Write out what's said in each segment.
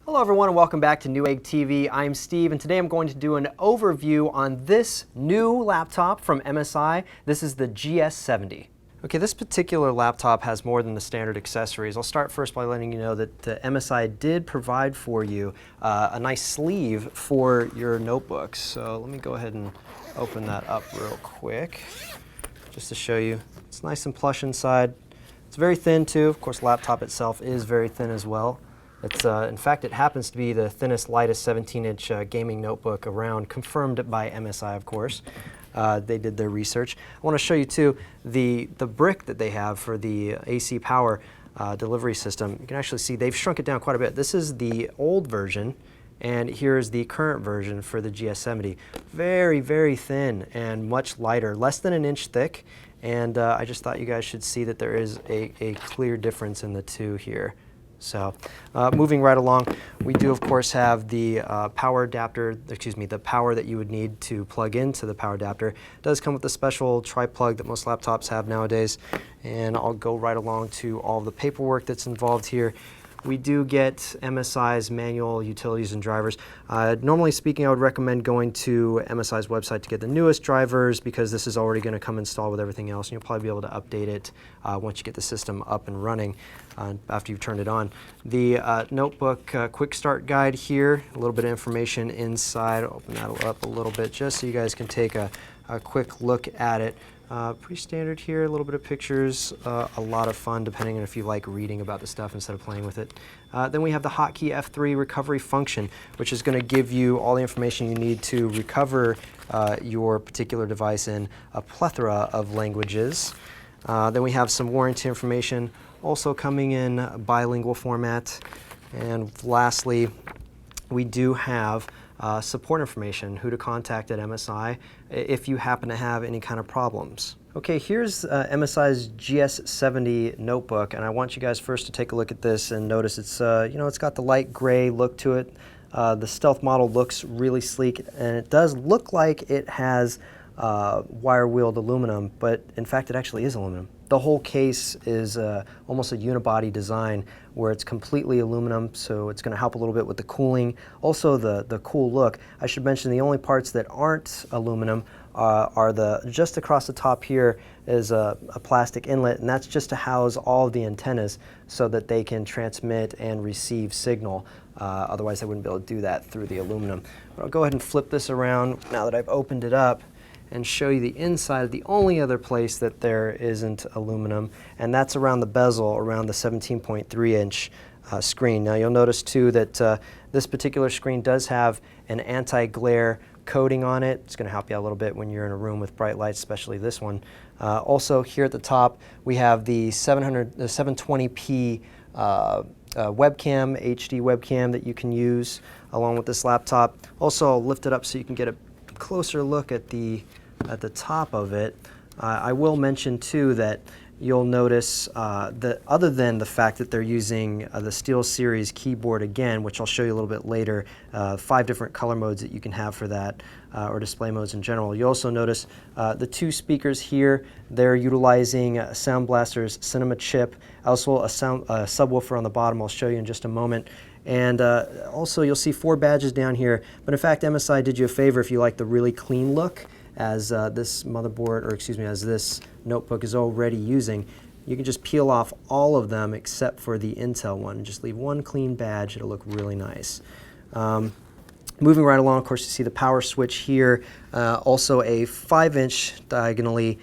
Hello everyone and welcome back to Newegg TV. I'm Steve and today I'm going to do an overview on this new laptop from MSI. This is the GS70. Okay, this particular laptop has more than the standard accessories. I'll start first by letting you know that MSI did provide for you a nice sleeve for your notebooks. So let me go ahead and open that up real quick just to show you. It's nice and plush inside. It's very thin too. Of course, the laptop itself is very thin as well. It's, in fact, it happens to be the thinnest, lightest 17-inch gaming notebook around, confirmed by MSI, of course. They did their research. I want to show you, too, the brick that they have for the AC power delivery system. You can actually see they've shrunk it down quite a bit. This is the old version, and here's the current version for the GS70. Very, very thin and much lighter, less than an inch thick. And I just thought you guys should see that there is a clear difference in the two here. So moving right along, we do of course have the power adapter, the power that you would need to plug into the power adapter. It does come with the special tri-plug that most laptops have nowadays, and I'll go right along to all of the paperwork that's involved here. We do get MSI's manual, utilities, and drivers. Normally speaking, I would recommend going to MSI's website to get the newest drivers because this is already going to come installed with everything else, and you'll probably be able to update it once you get the system up and running after you've turned it on. The notebook quick start guide here, a little bit of information inside. I'll open that up a little bit just so you guys can take a quick look at it. Pretty standard here, a little bit of pictures, a lot of fun depending on if you like reading about the stuff instead of playing with it. Then we have the hotkey F3 recovery function, which is going to give you all the information you need to recover your particular device in a plethora of languages. Then we have some warranty information also coming in bilingual format. And lastly, we do have support information, who to contact at MSI if you happen to have any kind of problems. Okay, here's MSI's GS70 notebook, and I want you guys first to take a look at this and notice it's it's got the light gray look to it. The stealth model looks really sleek, and it does look like it has wire-wheeled aluminum, but in fact it actually is aluminum. The whole case is almost a unibody design where it's completely aluminum, so it's going to help a little bit with the cooling. Also the cool look. I should mention the only parts that aren't aluminum are just across the top here is a plastic inlet, and that's just to house all of the antennas so that they can transmit and receive signal. Otherwise they wouldn't be able to do that through the aluminum. But I'll go ahead and flip this around now that I've opened it up and show you the inside. The only other place that there isn't aluminum, and that's around the bezel, around the 17.3 inch screen. Now you'll notice too that this particular screen does have an anti-glare coating on it. It's going to help you out a little bit when you're in a room with bright lights, especially this one. Also here at the top we have the 720p webcam, HD webcam that you can use along with this laptop. Also I'll lift it up so you can get a closer look at the top of it. I will mention too that you'll notice that other than the fact that they're using the SteelSeries keyboard again, which I'll show you a little bit later, 5 different color modes that you can have for that, or display modes in general. You also notice the 2 speakers here. They're utilizing Sound Blaster's Cinema chip, also a subwoofer on the bottom. I'll show you in just a moment. And also you'll see 4 badges down here, but in fact MSI did you a favor if you like the really clean look as this motherboard, or excuse me, as this notebook is already using. You can just peel off all of them except for the Intel one and just leave one clean badge. It'll look really nice. Moving right along, of course, you see the power switch here, also a 5-inch diagonally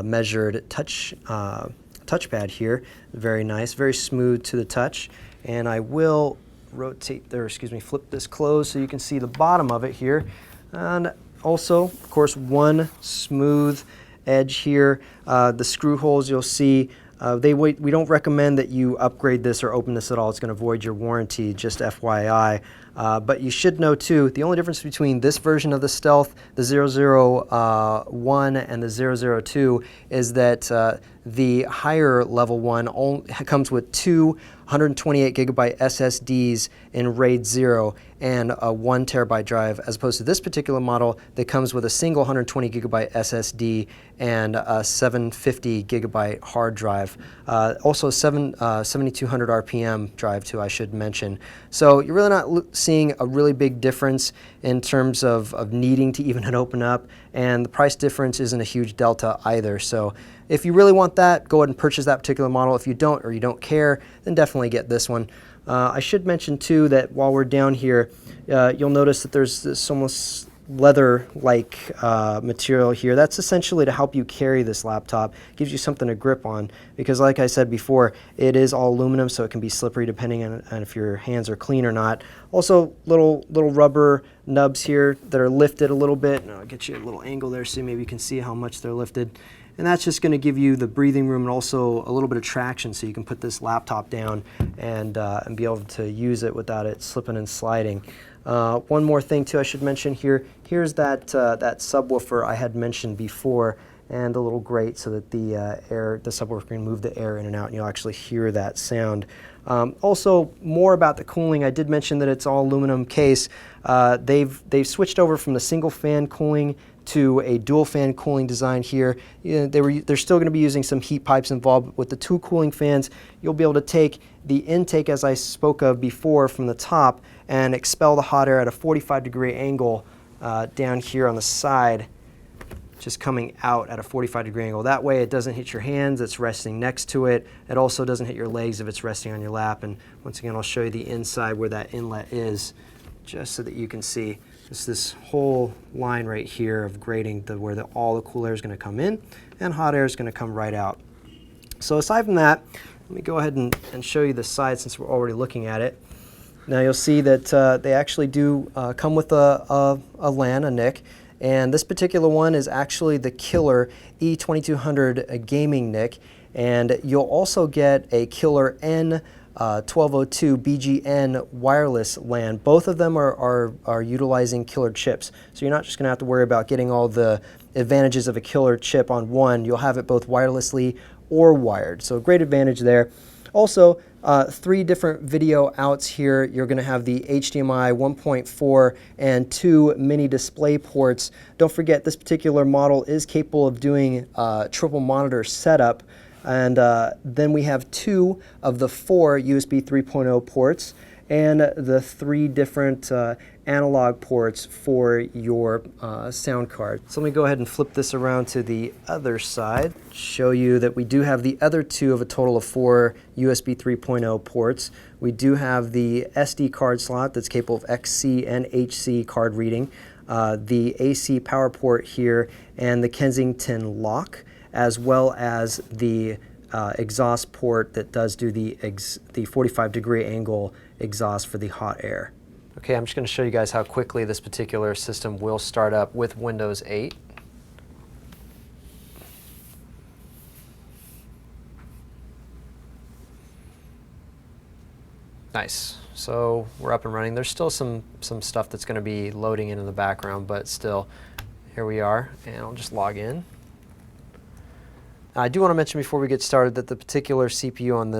measured touchpad here. Very nice, very smooth to the touch. And I will flip this closed so you can see the bottom of it here. And also, of course, one smooth edge here. The screw holes you'll see, we don't recommend that you upgrade this or open this at all. It's going to void your warranty, just FYI. But you should know too, the only difference between this version of the Stealth, the 001 and the 002, is that the higher level one comes with two 128 gigabyte SSDs in RAID 0 and a 1 terabyte drive, as opposed to this particular model that comes with a single 120 gigabyte SSD and a 750 gigabyte hard drive. Also 7200 RPM drive too, I should mention. So you're really not seeing a really big difference in terms of needing to even open up, and the price difference isn't a huge delta either. So if you really want that, go ahead and purchase that particular model. If you don't, or you don't care, then definitely get this one. I should mention too that while we're down here, you'll notice that there's this almost leather-like material here. That's essentially to help you carry this laptop. It gives you something to grip on, because like I said before, it is all aluminum, so it can be slippery depending on if your hands are clean or not. Also, little rubber nubs here that are lifted a little bit. I'll get you a little angle there so maybe you can see how much they're lifted. And that's just going to give you the breathing room and also a little bit of traction, so you can put this laptop down and be able to use it without it slipping and sliding. One more thing too I should mention here. Here's that subwoofer I had mentioned before, and a little grate so that the subwoofer can move the air in and out, and you'll actually hear that sound. Also, more about the cooling. I did mention that it's all aluminum case. They've switched over from the single fan cooling to a dual fan cooling design here. They're still going to be using some heat pipes involved. With the two cooling fans, you'll be able to take the intake, as I spoke of before, from the top and expel the hot air at a 45-degree angle down here on the side, just coming out at a 45-degree angle. That way it doesn't hit your hands, it's resting next to it. It also doesn't hit your legs if it's resting on your lap. And once again, I'll show you the inside where that inlet is, just so that you can see. It's this whole line right here of grating where all the cool air is going to come in and hot air is going to come right out. So aside from that, let me go ahead and show you the side since we're already looking at it. Now you'll see that they actually do come with a LAN, a NIC, and this particular one is actually the killer E2200 gaming NIC, and you'll also get a killer N1202 BGN wireless LAN. Both of them are utilizing killer chips, so you're not just going to have to worry about getting all the advantages of a killer chip on one. You'll have it both wirelessly or wired, so great advantage there. Also, 3 different video outs here. You're going to have the HDMI 1.4 and 2 mini display ports. Don't forget, this particular model is capable of doing triple monitor setup. And then we have 2 of the 4 USB 3.0 ports and the 3 different analog ports for your sound card. So let me go ahead and flip this around to the other side, show you that we do have the other 2 of a total of 4 USB 3.0 ports. We do have the SD card slot that's capable of XC and HC card reading, the AC power port here, and the Kensington lock, as well as the exhaust port that does do the 45-degree angle exhaust for the hot air. Okay, I'm just going to show you guys how quickly this particular system will start up with Windows 8. Nice. So we're up and running. There's still some stuff that's going to be loading in the background, but still, here we are, and I'll just log in. I do want to mention before we get started that the particular CPU on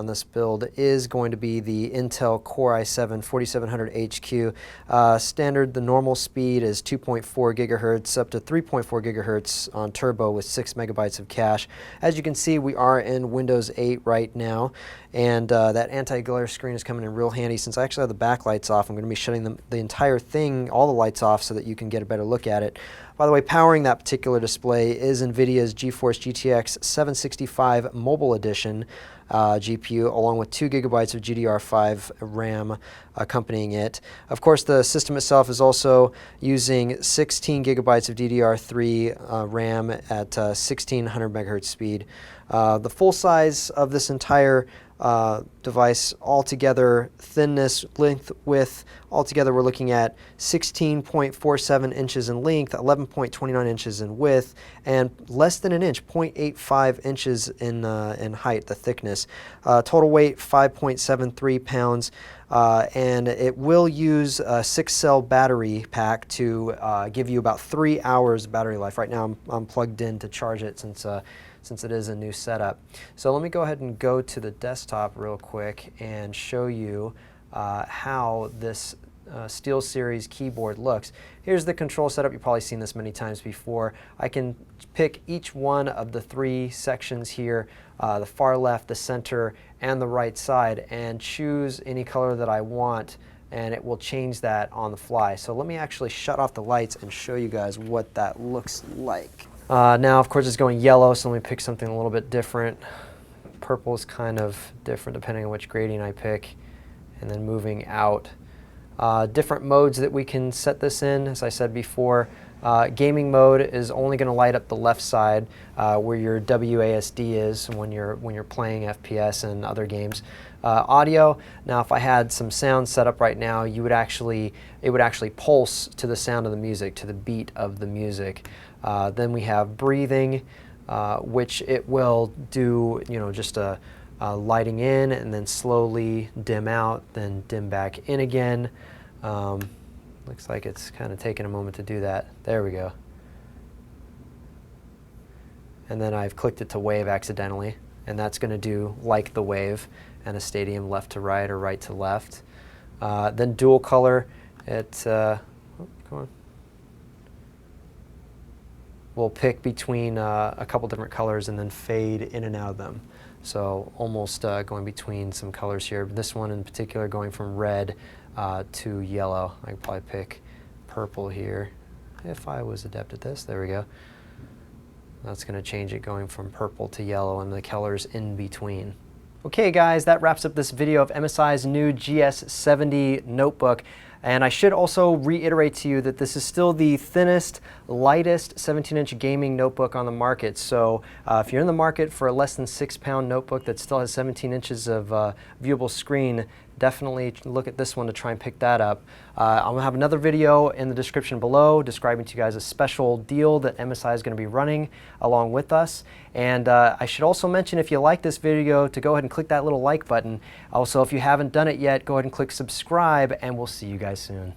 this build is going to be the Intel Core i7 4700HQ. Standard, the normal speed is 2.4 gigahertz up to 3.4 gigahertz on turbo with 6 megabytes of cache. As you can see, we are in Windows 8 right now, and that anti-glare screen is coming in real handy. Since I actually have the backlights off, I'm going to be shutting the entire thing, all the lights off, so that you can get a better look at it. By the way, powering that particular display is NVIDIA's GeForce GTX 765 Mobile Edition GPU, along with 2 gigabytes of GDR5 RAM accompanying it. Of course, the system itself is also using 16 gigabytes of DDR3 RAM at 1600 megahertz speed. The full size of this entire device. Altogether, thinness, length, width, altogether we're looking at 16.47 inches in length, 11.29 inches in width, and less than an inch, 0.85 inches in height, the thickness. Total weight, 5.73 pounds. And it will use a 6-cell battery pack to give you about 3 hours battery life. Right now I'm plugged in to charge it since it is a new setup. So let me go ahead and go to the desktop real quick and show you how this SteelSeries keyboard looks. Here's the control setup. You've probably seen this many times before. I can pick each one of the 3 sections here, the far left, the center, and the right side, and choose any color that I want, and it will change that on the fly. So let me actually shut off the lights and show you guys what that looks like. Now, of course, it's going yellow, so let me pick something a little bit different. Purple is kind of different depending on which gradient I pick, and then moving out. Different modes that we can set this in, as I said before. Gaming mode is only going to light up the left side where your WASD is when you're playing FPS and other games. Audio, now if I had some sound set up right now, it would actually pulse to the sound of the music, to the beat of the music. Then we have breathing, which it will do, just a lighting in and then slowly dim out, then dim back in again. Looks like it's kind of taking a moment to do that. There we go. And then I've clicked it to wave accidentally, and that's going to do like the wave and a stadium left to right or right to left. Then dual color, come on. We'll pick between a couple different colors and then fade in and out of them. So almost going between some colors here. This one in particular going from red to yellow. I could probably pick purple here if I was adept at this. There we go. That's going to change it going from purple to yellow and the colors in between. Okay guys, that wraps up this video of MSI's new GS70 notebook. And I should also reiterate to you that this is still the thinnest, lightest 17-inch gaming notebook on the market. So if you're in the market for a less than 6-pound notebook that still has 17 inches of viewable screen, definitely look at this one to try and pick that up. I'll have another video in the description below describing to you guys a special deal that MSI is going to be running along with us. And I should also mention, if you like this video, to go ahead and click that little like button. Also, if you haven't done it yet, go ahead and click subscribe, and we'll see you guys soon.